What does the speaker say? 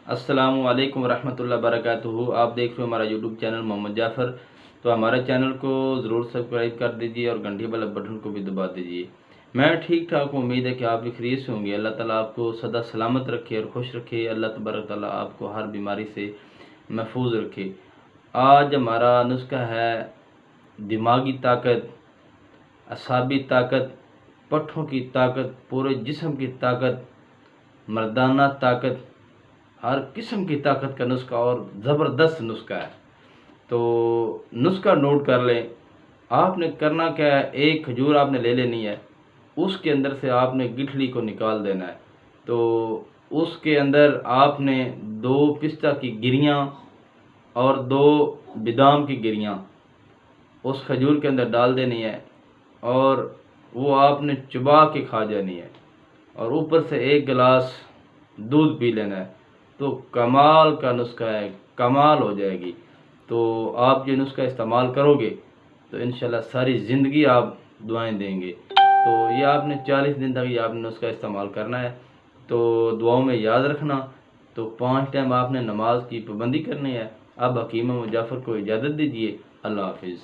السلام علیکم ورحمۃ اللہ وبرکاتہ۔ آپ دیکھ رہے ہو ہمارا یوٹیوب چینل محمد جعفر۔ تو ہمارے چینل کو ضرور سبسکرائب کر دیجیے اور گھنٹی والا بٹن کو بھی دبا دیجیے۔ میں ٹھیک ٹھاک ہوں، امید ہے کہ آپ بھی خیریت سے ہوں گے۔ اللہ تعالیٰ آپ کو سدا سلامت رکھے اور خوش رکھے۔ اللہ تبارک تعالیٰ آپ کو ہر بیماری سے محفوظ رکھے۔ آج ہمارا نسخہ ہے دماغی طاقت، اعصابی طاقت، پٹھوں کی طاقت، پورے جسم کی طاقت، مردانہ طاقت، ہر قسم کی طاقت کا نسخہ اور زبردست نسخہ ہے۔ تو نسخہ نوٹ کر لیں۔ آپ نے کرنا کیا ہے، ایک کھجور آپ نے لے لینی ہے، اس کے اندر سے آپ نے گٹھلی کو نکال دینا ہے۔ تو اس کے اندر آپ نے 2 پستہ کی گریاں اور 2 بادام کی گریاں اس کھجور کے اندر ڈال دینی ہے، اور وہ آپ نے چبا کے کھا جانی ہے، اور اوپر سے 1 گلاس دودھ پی لینا ہے۔ تو کمال کا نسخہ ہے، کمال ہو جائے گی۔ تو آپ یہ نسخہ استعمال کرو گے تو انشاءاللہ ساری زندگی آپ دعائیں دیں گے۔ تو یہ آپ نے 40 دن تک یہ آپ نے نسخہ استعمال کرنا ہے۔ تو دعاؤں میں یاد رکھنا۔ تو 5 ٹائم آپ نے نماز کی پابندی کرنی ہے۔ اب حکیم محمد جعفر کو اجازت دیجیے۔ اللہ حافظ۔